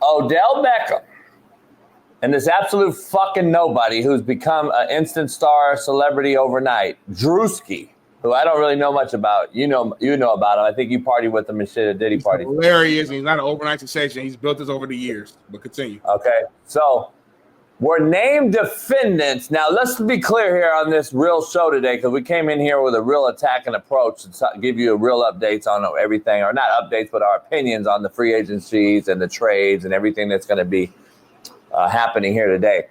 Odell Beckham and this absolute fucking nobody who's become an instant star celebrity overnight, Druski, who I don't really know much about. You know about him. I think you partied with him and shit at Diddy party. Hilarious. He's not an overnight sensation. He's built this over the years. But continue. Okay, so we're named defendants. Now, let's be clear here on this real show today, because we came in here with a real attacking approach to give you real updates on everything, or not updates, but our opinions on the free agencies and the trades and everything that's going to be happening here today.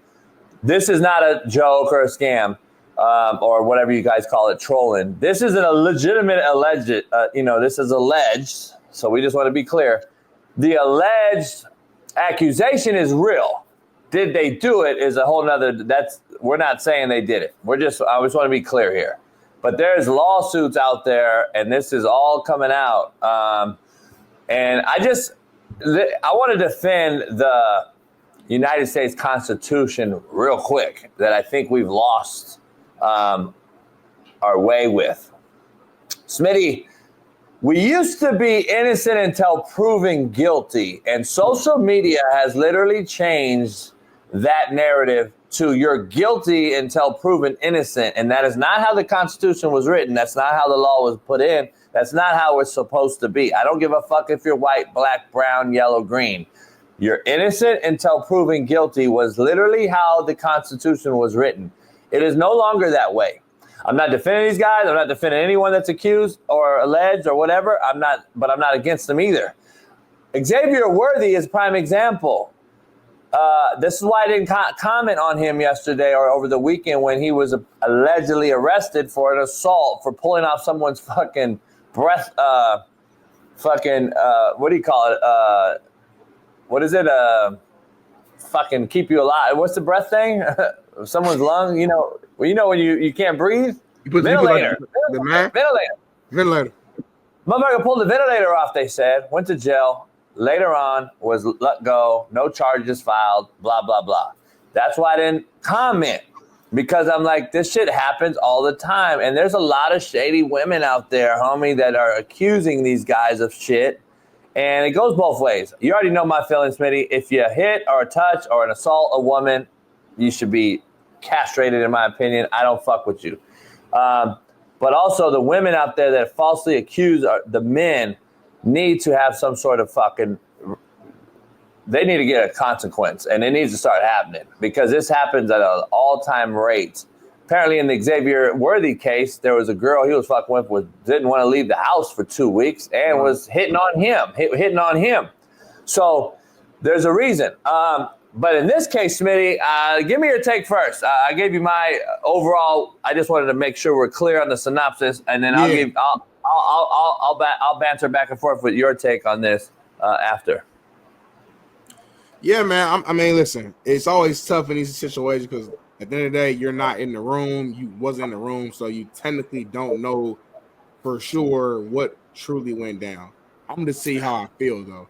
This is not a joke or a scam or whatever you guys call it, trolling. This is a legitimate alleged, this is alleged. So we just want to be clear. The alleged accusation is real. Did they do it is a whole nother, we're not saying they did it. I just want to be clear here. But there's lawsuits out there, and this is all coming out. And I want to defend the United States Constitution real quick, that I think we've lost our way with. Smitty, we used to be innocent until proven guilty, and social media has literally changed that narrative to you're guilty until proven innocent. And that is not how the Constitution was written. That's not how the law was put in. That's not how it's supposed to be. I don't give a fuck if you're white, black, brown, yellow, green. You're innocent until proven guilty was literally how the Constitution was written. It is no longer that way. I'm not defending these guys. I'm not defending anyone that's accused or alleged or whatever. But I'm not against them either. Xavier Worthy is a prime example. This is why I didn't comment on him yesterday or over the weekend when he was allegedly arrested for an assault for pulling off someone's fucking breath. What do you call it? What is it? Fucking keep you alive. What's the breath thing? Someone's lung. When you can't breathe. You put ventilator. Ventilator. Motherfucker pulled the ventilator off. They said went to jail. Later on, was let go, no charges filed, blah, blah, blah. That's why I didn't comment, because I'm like, this shit happens all the time. And there's a lot of shady women out there, homie, that are accusing these guys of shit. And it goes both ways. You already know my feelings, Smitty. If you hit or touch or an assault a woman, you should be castrated, in my opinion. I don't fuck with you. But also the women out there that falsely accuse the men need to have some sort of they need to get a consequence, and it needs to start happening, because this happens at an all-time rate. Apparently in the Xavier Worthy case, there was a girl he was fucking with didn't want to leave the house for 2 weeks and was hitting on him. So there's a reason. But in this case, Smitty, give me your take first. I gave you my overall. I just wanted to make sure we're clear on the synopsis, and then I'll banter back and forth with your take on this after. Yeah, man. I mean, listen, it's always tough in these situations because at the end of the day, you're not in the room. You wasn't in the room, so you technically don't know for sure what truly went down. I'm going to see how I feel, though.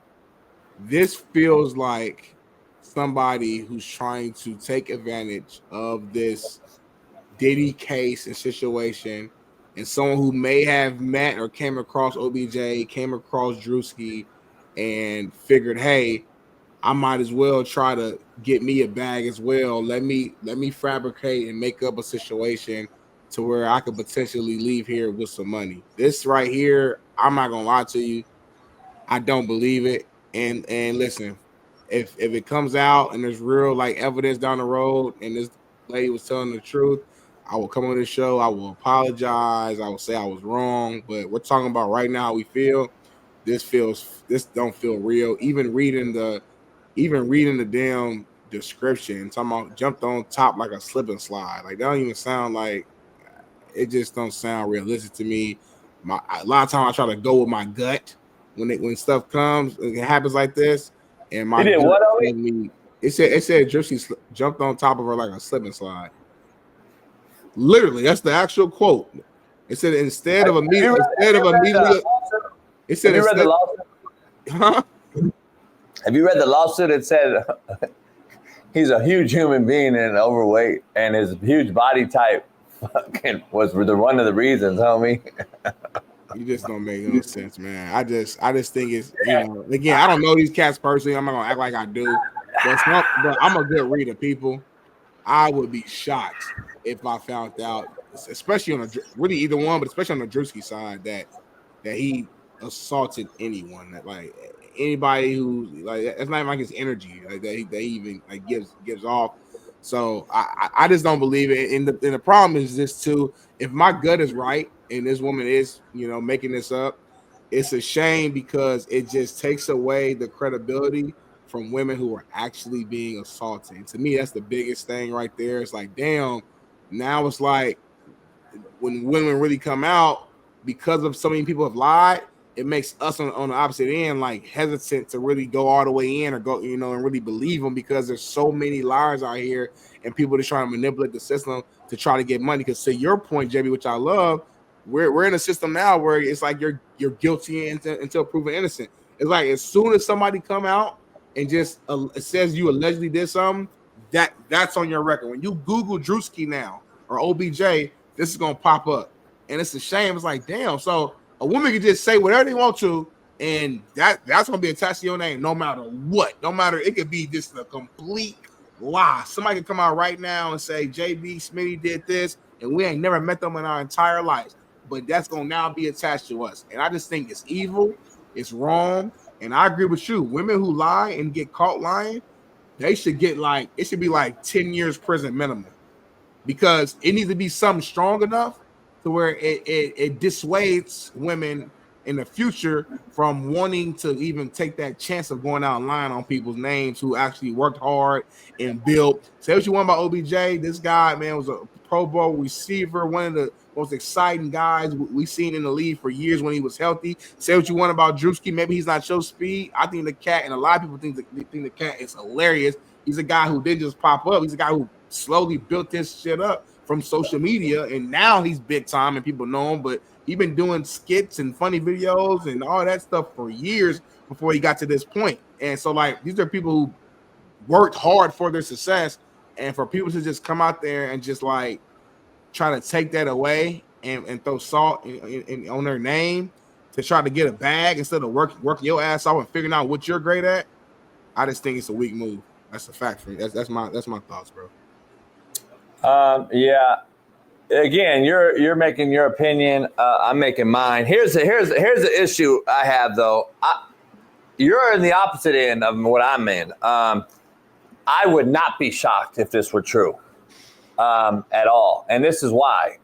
This feels like somebody who's trying to take advantage of this Diddy case and situation, and someone who may have met or came across OBJ, came across Druski, and figured, hey, I might as well try to get me a bag as well. Let me fabricate and make up a situation to where I could potentially leave here with some money. This right here, I'm not gonna lie to you, I don't believe it. And listen, if it comes out and there's real like evidence down the road and this lady was telling the truth, I will come on this show. I will apologize. I will say I was wrong. But we're talking about right now how we feel. This don't feel real. Even reading the damn description, talking about jumped on top like a slip and slide. Like that don't even sound like, it just don't sound realistic to me. A lot of times I try to go with my gut when stuff comes, it happens like this. And my gut told me, it said Druski jumped on top of her like a slip and slide. Literally, that's the actual quote. It said instead of immediately. It said have you read the lawsuit? Huh? Have you read the lawsuit? It said he's a huge human being and overweight, and his huge body type fucking was one of the reasons, homie. You just don't make no sense, man. I just think it's, again, I don't know these cats personally. I'm not gonna act like I do, but I'm a good reader, people. I would be shocked if I found out, especially on really either one, but especially on the Druski side, that he assaulted anyone, that like anybody who like it's not even like his energy like that he even like gives off. So I just don't believe it. And the problem is this too. If my gut is right and this woman is making this up, it's a shame because it just takes away the credibility from women who are actually being assaulted. And to me, that's the biggest thing right there. It's like, damn, now it's like when women really come out because of so many people have lied, it makes us on the opposite end like hesitant to really go all the way in or go, and really believe them because there's so many liars out here and people just trying to manipulate the system to try to get money. Because to your point, JB, which I love, we're in a system now where it's like you're guilty until proven innocent. It's like as soon as somebody come out and just says you allegedly did something, that's on your record. When you Google Druski now or OBJ, this is gonna pop up, and it's a shame. It's like, damn. So a woman can just say whatever they want to, and that's gonna be attached to your name, no matter what. No matter, it could be just a complete lie. Somebody could come out right now and say JB Smitty did this, and we ain't never met them in our entire lives, but that's gonna now be attached to us. And I just think it's evil, it's wrong, and I agree with you. Women who lie and get caught lying, they should get it should be like 10 years prison minimum. Because it needs to be something strong enough to where it dissuades women in the future from wanting to even take that chance of going out and lying on people's names who actually worked hard and built. Say what you want about OBJ. This guy, man, was a Pro Bowl receiver, one of the most exciting guys we've seen in the league for years when he was healthy. Say what you want about Druski. Maybe he's not your speed. I think the cat, and a lot of people think the cat is hilarious. He's a guy who didn't just pop up. He's a guy who slowly built this shit up from social media, and now he's big time and people know him, but he's been doing skits and funny videos and all that stuff for years before he got to this point. And so like these are people who worked hard for their success, and for people to just come out there and just like try to take that away and throw salt in on their name to try to get a bag instead of working your ass off and figuring out what you're great at, I just think it's a weak move. That's a fact for me. That's my thoughts, bro. Yeah. Again, you're making your opinion. I'm making mine. Here's the issue I have though. You're in the opposite end of what I'm in. I would not be shocked if this were true at all, and this is why.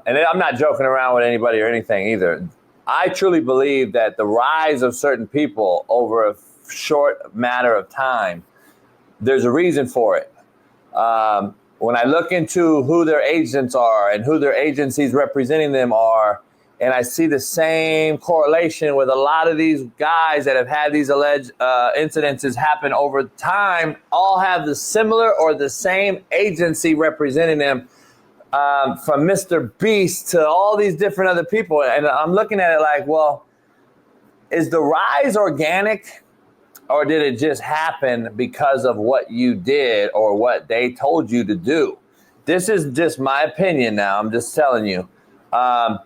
And I'm not joking around with anybody or anything either. I truly believe that the rise of certain people over a short matter of time, there's a reason for it. When I look into who their agents are and who their agencies representing them are, and I see the same correlation with a lot of these guys that have had these alleged incidences happen over time, all have the similar or the same agency representing them, from Mr. Beast to all these different other people. And I'm looking at it like, well, is the rise organic? Or did it just happen because of what you did or what they told you to do? This is just my opinion now. I'm just telling you. I'm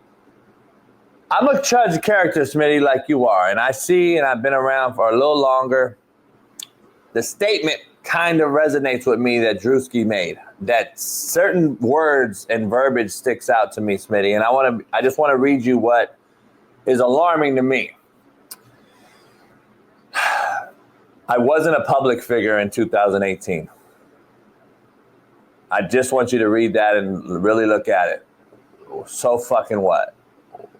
a judge of character, Smitty, like you are. And I see, and I've been around for a little longer, the statement kind of resonates with me that Druski made. That certain words and verbiage sticks out to me, Smitty. And I just want to read you what is alarming to me. I wasn't a public figure in 2018. I just want you to read that and really look at it. So fucking what?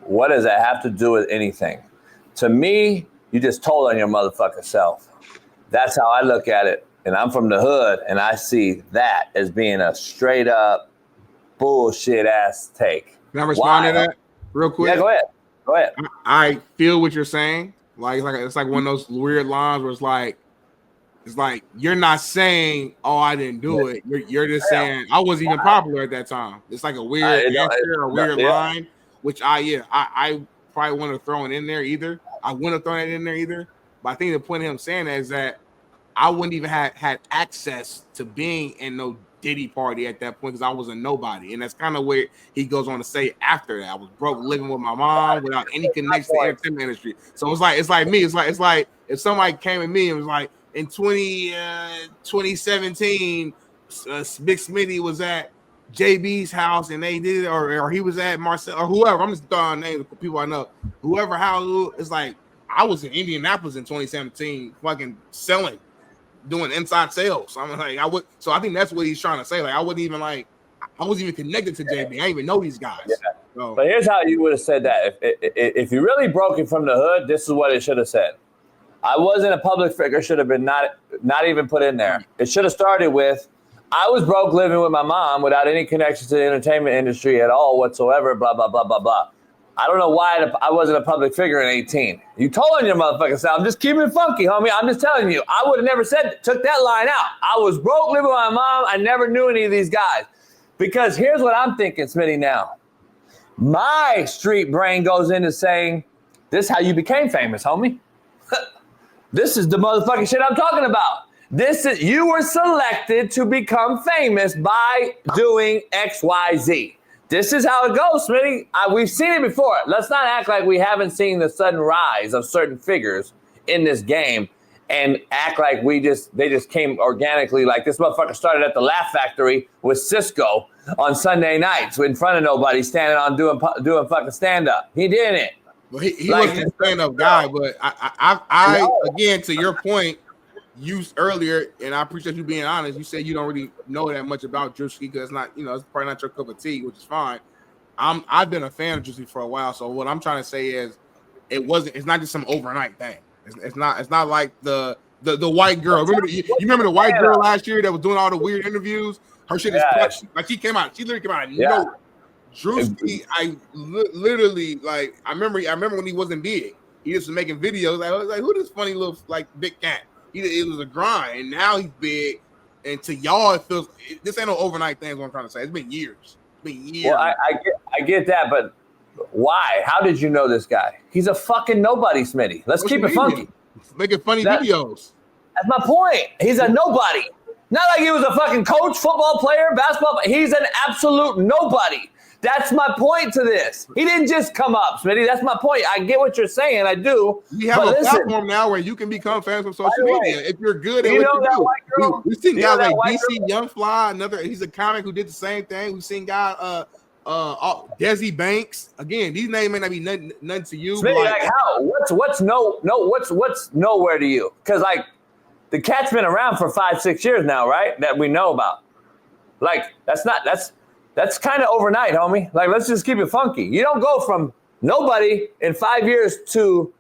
What does that have to do with anything? To me, you just told on your motherfucking self. That's how I look at it. And I'm from the hood, and I see that as being a straight up bullshit ass take. Can I respond to that real quick? Yeah, go ahead. I feel what you're saying. It's like one of those weird lines where it's like you're not saying, "Oh, I didn't do it." You're just saying, "I wasn't even popular at that time." It's like a weird answer, a weird line, which I probably wouldn't have thrown in there either. I wouldn't have thrown it in there either. But I think the point of him saying that is that I wouldn't even had access to being in no Diddy party at that point because I was a nobody. And that's kind of where he goes on to say after that, I was broke living with my mom without any connection to the entertainment industry. So it's like me. It's like if somebody came at me and was like in 2017, Big Smitty was at JB's house and they did it, or he was at Marcel or whoever. I'm just throwing names of people I know. Whoever house it's like I was in Indianapolis in 2017, fucking selling. Doing inside sales. I'm like, I think that's what he's trying to say. Like, I wasn't even connected to JB. I didn't even know these guys. Yeah. So. But here's how you would have said that. If you really broke it from the hood, this is what it should have said. I wasn't a public figure, should have been not even put in there. It should have started with, I was broke living with my mom without any connection to the entertainment industry at all whatsoever, blah, blah, blah, blah, blah. I don't know why I wasn't a public figure in 18. You told on your motherfucking self. I'm just keeping it funky, homie. I'm just telling you. I would have never took that line out. I was broke living with my mom. I never knew any of these guys. Because here's what I'm thinking, Smitty, now. My street brain goes into saying, this is how you became famous, homie. This is the motherfucking shit I'm talking about. You were selected to become famous by doing X, Y, Z. This is how it goes, Smitty. We've seen it before. Let's not act like we haven't seen the sudden rise of certain figures in this game and act like they just came organically. Like this motherfucker started at the Laugh Factory with Cisco on Sunday nights in front of nobody, standing on doing fucking stand up. He didn't. Well, he wasn't a stand up guy, but I again to your point. Used earlier, and I appreciate you being honest. You said you don't really know that much about Druski because it's not, it's probably not your cup of tea, which is fine. I've been a fan of Druski for a while, so what I'm trying to say is, it's not just some overnight thing. It's not like the white girl. You remember the white girl last year that was doing all the weird interviews? Her shit is like she literally came out of nowhere. Druski, I literally like I remember when he wasn't big. He just was making videos. I was like, who this funny little like big cat? It was a grind, and now he's big. And to y'all, it feels this ain't no overnight thing. Is what I'm trying to say. It's been years. Well, I get that, but why? How did you know this guy? He's a fucking nobody, Smitty. Let's keep it funky. Making funny videos. That's my point. He's a nobody. Not like he was a fucking coach, football player, basketball. He's an absolute nobody. That's my point to this. He didn't just come up, Smitty. That's my point. I get what you're saying. I do. We have a platform now where you can become famous on social media if you're good at what you do. We've seen guys like DC Young Fly, he's a comic who did the same thing. We've seen guys, Desi Banks. Again, these names may not be nothing to you. Smitty, like how? What's nowhere to you? Because like the cat's been around for 5-6 years now, right? That we know about. Like that's kind of overnight, homie. Like, let's just keep it funky. You don't go from nobody in 5 years to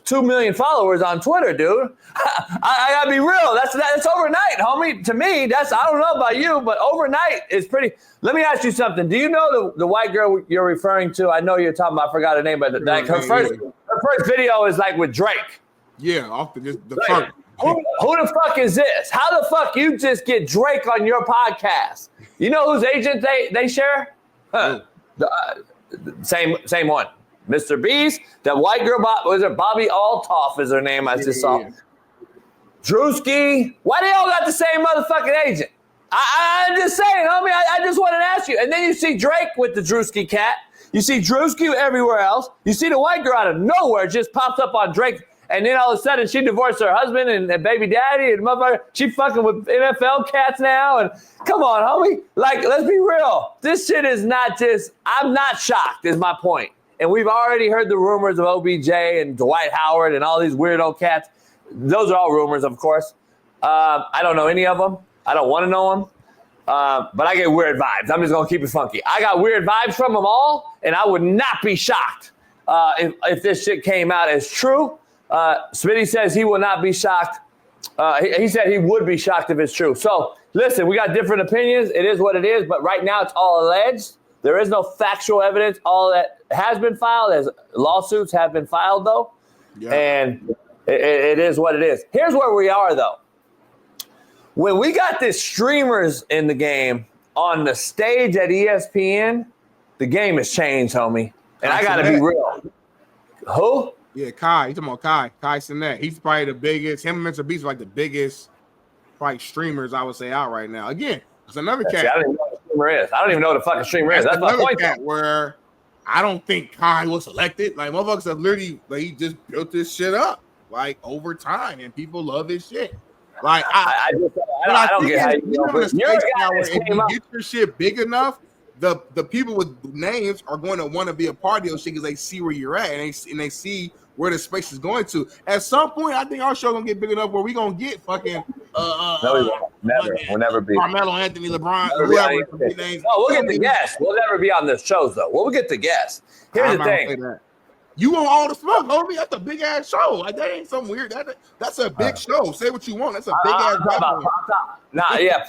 2 million followers on Twitter, dude. I gotta be real. That's overnight, homie. To me, I don't know about you, but overnight is pretty. Let me ask you something. Do you know the white girl you're referring to? I know you're talking about. I forgot her name, but like her first video is like with Drake. Yeah, off the first. Who the fuck is this? How the fuck you just get Drake on your podcast? You know whose agent they share? Same one. Mr. B's. That white girl, was it Bobby Altoff is her name, I just saw. Druski. Why they all got the same motherfucking agent? I'm just saying, homie, I just wanted to ask you. And then you see Drake with the Druski cat. You see Druski everywhere else. You see the white girl out of nowhere just pops up on Drake. And then all of a sudden, she divorced her husband and baby daddy, and motherfucker, she fucking with NFL cats now. And come on, homie. Like, let's be real. This shit is not just, I'm not shocked, is my point. And we've already heard the rumors of OBJ and Dwight Howard and all these weirdo cats. Those are all rumors, of course. I don't know any of them. I don't want to know them. But I get weird vibes. I'm just going to keep it funky. I got weird vibes from them all, and I would not be shocked if this shit came out as true. Smitty says he will not be shocked. He said he would be shocked if it's true. So, listen, we got different opinions. It is what it is, but right now it's all alleged. There is no factual evidence. All that has been filed, as lawsuits have been filed, though. Yeah. And it is what it is. Here's where we are, though. When we got these streamers in the game on the stage at ESPN, the game has changed, homie. And I got to be real. Who? Yeah, Kai. You talking about Kai? Kai Cenat. He's probably the biggest. Him and Mr. Beast are like the biggest, probably streamers I would say out right now. Again, it's another cat. See, I don't even know what a streamer is. I don't even know what a fucking streamer is. That's my point. Cat where I don't think Kai was selected. Like motherfuckers have literally, like, he just built this shit up like over time, and people love his shit. Like I don't get how you know. If you get your shit big enough, the people with names are going to want to be a part of your shit because they see where you're at and they see where the space is going to. At some point, I think our show gonna get big enough where we gonna get fucking no, we'll never be Carmelo Anthony, LeBron, whoever. No, we'll get the guests. We'll never be on this shows though. We'll get the guests. Here's the thing. You want all the smoke, homie? That's a big ass show. Like that ain't something weird. That's a big show. Say what you want. That's a big ass platform.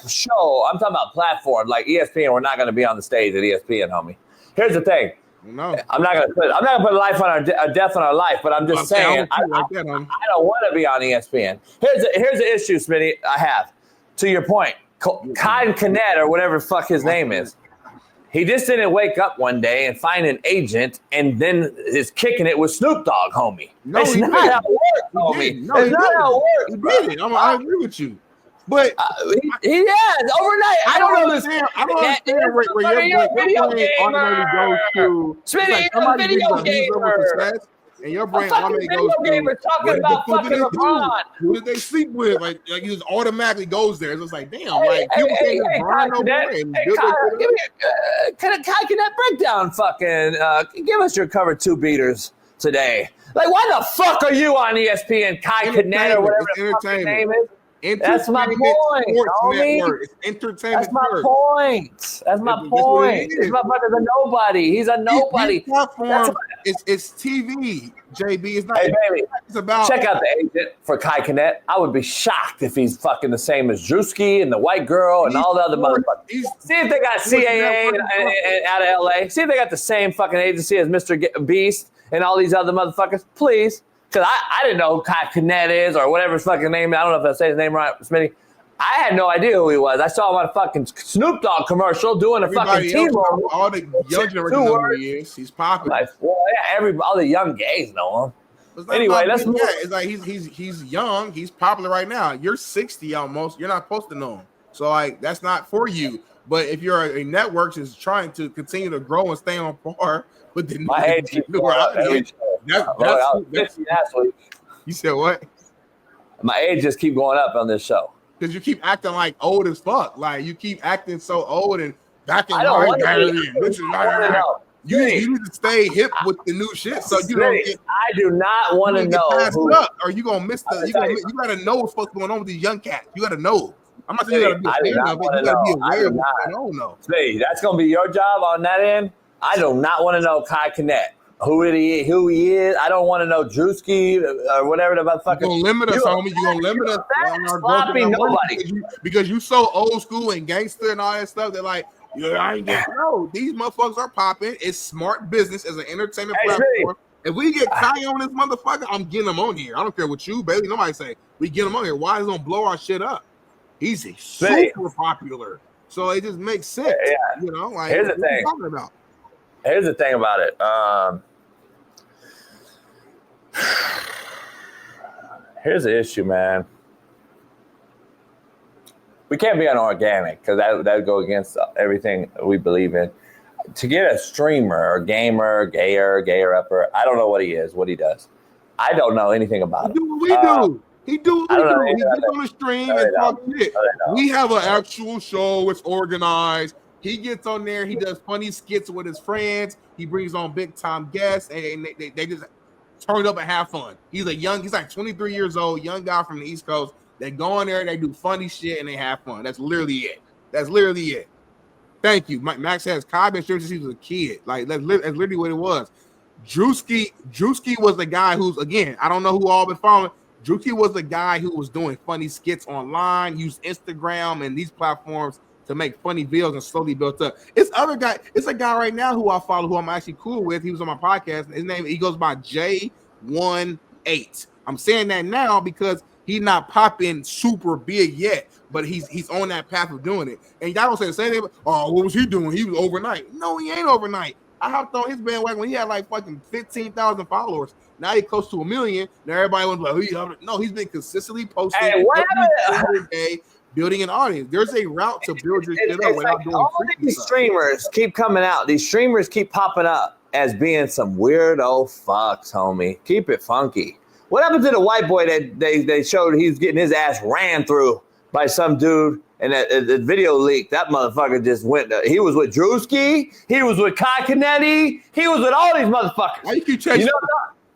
For sure. I'm talking about platform like ESPN. We're not going to be on the stage at ESPN, homie. Here's the thing. No, I'm not going to put life on a death on our life. But I'm just saying, I don't want to be on ESPN. Here's the issue, Smitty. I have to your point. Kai Cenat or whatever the fuck his name is. He just didn't wake up one day and find an agent and then is kicking it with Snoop Dogg, homie. No, it's not how it works, homie. It's not how it works. He did it. I agree with you. But he has overnight. I don't understand. I don't understand where your brain automatically goes to. Smitty, you're a video gamer. And your brain automatically goes to talking about fucking LeBron. Who did they sleep with? Like he just automatically goes there. It's just like, damn, like people can't just grind over there and build Can Kai Cenat breakdown fucking give us your cover 2 beaters today? Like, why the fuck are you on ESPN, Kai Cenat or whatever the fuck his name is? That's my point, homie. It's entertainment. That's my point. That's my point. This motherfucker's a nobody. He's a nobody. It's TV, JB. It's not. Hey, baby, it's about. Check out the agent for Kai Cenat. I would be shocked if he's fucking the same as Druski and the white girl and all the other motherfuckers. See if they got CAA out of LA. See if they got the same fucking agency as Mr. Beast and all these other motherfuckers, please. Because I didn't know who Kai Cenat is or whatever his fucking name. I don't know if I say his name right, Smitty. I had no idea who he was. I saw him on a fucking Snoop Dogg commercial doing a fucking T-ball. All the young generation know who he is. He's popular. Like, well, yeah, all the young gays know him. Anyway, let's move. It's like he's young. He's popular right now. You're 60 almost. You're not supposed to know him. So like that's not for you. But if you're a network that's trying to continue to grow and stay on par with the my age keeps going up every show. You said what? My age just keep going up on this show. Because you keep acting like old as fuck. Like you keep acting so old and back in you need to stay hip with the new shit. So you don't get, I do not want to know who, or you gonna miss the you gotta know what's fuck's going on with these young cats. You gotta know. I'm not saying you gotta be aware of it. You gotta be aware of what's going on. See, that's gonna be your job on that end. I do not want to know Kai Cenat. Who he is. I don't want to know Druski or whatever the motherfucker. You're gonna limit us, homie. You're gonna limit us on our sloppy nobody. Because you so old school and gangster and all that stuff. They're like, I ain't getting no. These motherfuckers are popping. It's smart business as an entertainment platform. If we get Kai on this motherfucker, I'm getting him on here. I don't care what you, baby. Nobody say we get him on here. Why is he gonna blow our shit up? He's super popular, so it just makes sense. Yeah. You know, like here's the thing. Here's the thing about it. Here's the issue, man. We can't be unorganic because that would go against everything we believe in. To get a streamer or gamer, gayer upper, I don't know what he is, what he does. I don't know anything about him. Do what we do. He do what we do. He gets on the stream and talk shit. We have an actual show. It's organized. He gets on there. He does funny skits with his friends. He brings on big time guests, and they just turn up and have fun. He's like 23 years old, young guy from the East Coast. They go on there, they do funny shit, and they have fun. That's literally it. Thank you. Max has Kai been sure since he was a kid. Like that's literally what it was. Druski was the guy who's, again, I don't know who all been following. Druski was the guy who was doing funny skits online, used Instagram and these platforms to make funny videos and slowly built up. It's a guy right now who I follow, who I'm actually cool with. He was on my podcast. He goes by J18. I'm saying that now because he's not popping super big yet, but he's on that path of doing it. And y'all don't say the same thing. Oh, what was he doing? He was overnight. No, he ain't overnight. I hopped on his bandwagon when he had like fucking 15,000 followers. Now he's close to 1 million. Now everybody was like, no, he's been consistently posting every day, building an audience. There's a route to build your shit up without doing all these streamers keep coming out. These streamers keep popping up as being some weirdo fucks, homie. Keep it funky. What happened to the white boy that they showed he was getting his ass ran through by some dude and the video leaked? That motherfucker just went. He was with Druski. He was with Kai Kennedy. He was with all these motherfuckers. Why you keep chasing?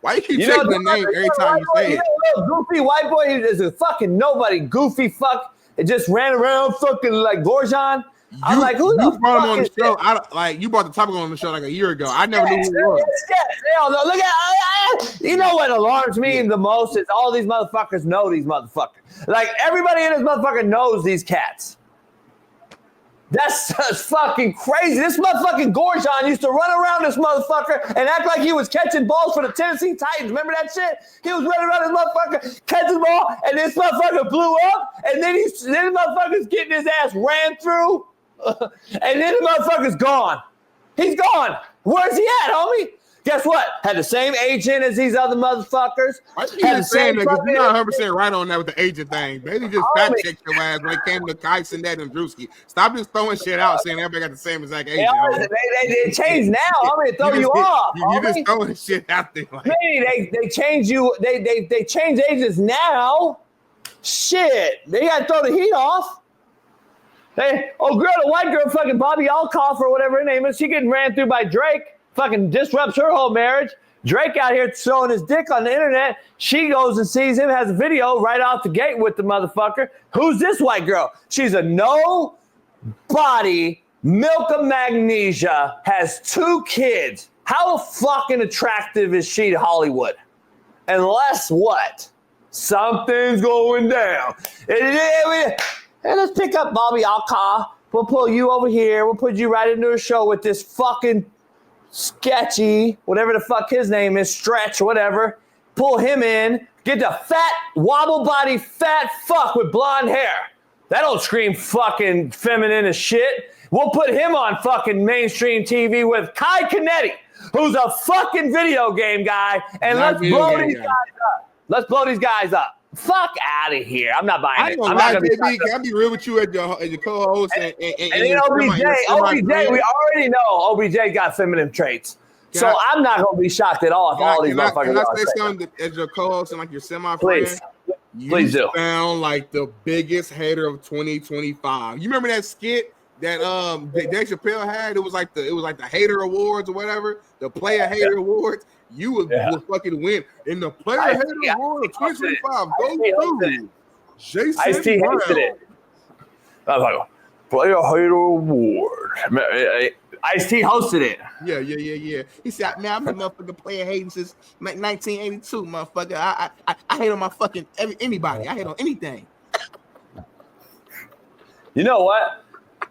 Why you keep checking the name every time you say it? Little goofy white boy, he is a fucking nobody, goofy fuck. It just ran around fucking like Gorgon. I'm like, who the fuck brought him on the show? You brought the topic on the show like a year ago. I never knew who he was. Look at, you know what alarms me the most is all these motherfuckers know these motherfuckers. Like everybody in this motherfucker knows these cats. That's just fucking crazy. This motherfucking Gorgon used to run around this motherfucker and act like he was catching balls for the Tennessee Titans. Remember that shit? He was running around this motherfucker, catching the ball, and this motherfucker blew up, and then this motherfucker's getting his ass ran through, and then the motherfucker's gone. He's gone. Where's he at, homie? Guess what? Had the same agent as these other motherfuckers. I keep saying that because you're not 100% right on that with the agent thing. Baby just fact checked your ass when it came to Kyson, that, and Druski. Stop just throwing shit out saying everybody got the same exact agent. They changed now. I'm going to throw you off. You just throwing shit out there. Like. They change you. They change agents now. Shit. They got to throw the heat off. The white girl, fucking Bobby Alcoff or whatever her name is, she getting ran through by Drake. Fucking disrupts her whole marriage. Drake out here showing his dick on the internet. She goes and sees him, has a video right off the gate with the motherfucker. Who's this white girl? She's a no-body, milk of magnesia, has 2 kids. How fucking attractive is she to Hollywood? Unless what? Something's going down. And let's pick up Bobby Alcoff. We'll pull you over here. We'll put you right into a show with this fucking sketchy, whatever the fuck his name is, Stretch, whatever. Pull him in. Get the fat, wobble body, fat fuck with blonde hair. That don't scream fucking feminine as shit. We'll put him on fucking mainstream TV with Kai Kennedy, who's a fucking video game guy, and let's blow these guys up. Let's blow these guys up. Fuck out of here. I'm not buying it. I'm not gonna Can I be real with you as your co-host? And then OBJ, we already know OBJ got feminine traits. So I'm not going to be shocked at all if all these motherfuckers Can I say something as your co-host and like your semi-friend? Please do. You sound like the biggest hater of 2025. You remember that skit that Dave Chappelle had? It was like the hater awards or whatever, the player hater awards. You would fucking win in the player hater award of 2025. Go through Jason Ice-T hosted it. I was like, player hater award. Ice-T hosted it. Yeah. He said, "Man, I'm a motherfucking player hating since 1982, motherfucker. I hate on my fucking anybody. I hate on anything." You know what?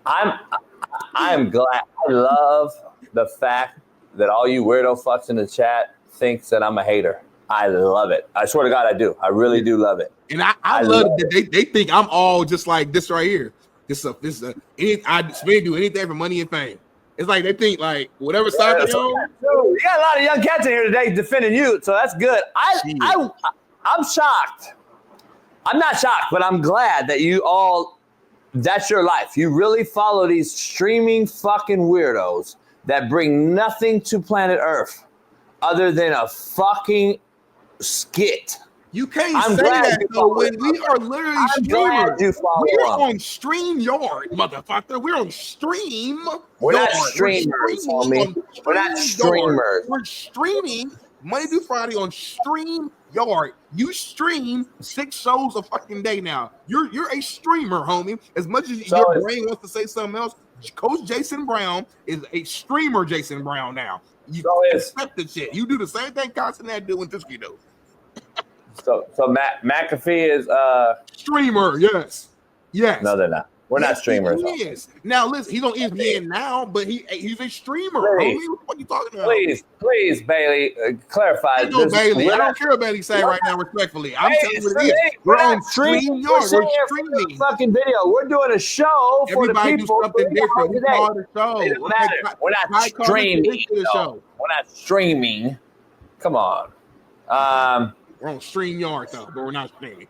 I'm glad. I love the fact that all you weirdo fucks in the chat thinks that I'm a hater. I love it. I swear to God, I do. I really do love it. And I love that they think I'm all just like this right here. I do anything for money and fame. It's like they think like whatever side they're on. You got a lot of young cats in here today defending you, so that's good. I'm shocked. I'm not shocked, but I'm glad that you all. That's your life. You really follow these streaming fucking weirdos that bring nothing to planet Earth other than a fucking skit. You can't say that though when we are literally streamers. We're on StreamYard, motherfucker. We're on Stream. We're not streamers, homie. We're not streamers. We're streaming Monday through Friday on StreamYard. You stream 6 shows a fucking day now. You're a streamer, homie. As much as your brain wants to say something else, Coach Jason Brown is a streamer. Jason Brown now. You accept the shit. You do the same thing Constantine do when Druski do. So McAfee is streamer. Yes. No, they're not. We're not streamers. He is. Now listen, he's on ESPN now, but he's a streamer. Please. Homie. What are you talking about? Please, Bailey, clarify. No, Bailey. I don't care what Bailey say right now, respectfully. I'm telling you what it is. We're on StreamYard. We're streaming. Fucking video. We're doing a show for Everybody the people. do something different. We call it a show. It doesn't matter. We're not streaming. Show. We're not streaming. Come on. We're on StreamYard though, but we're not streaming.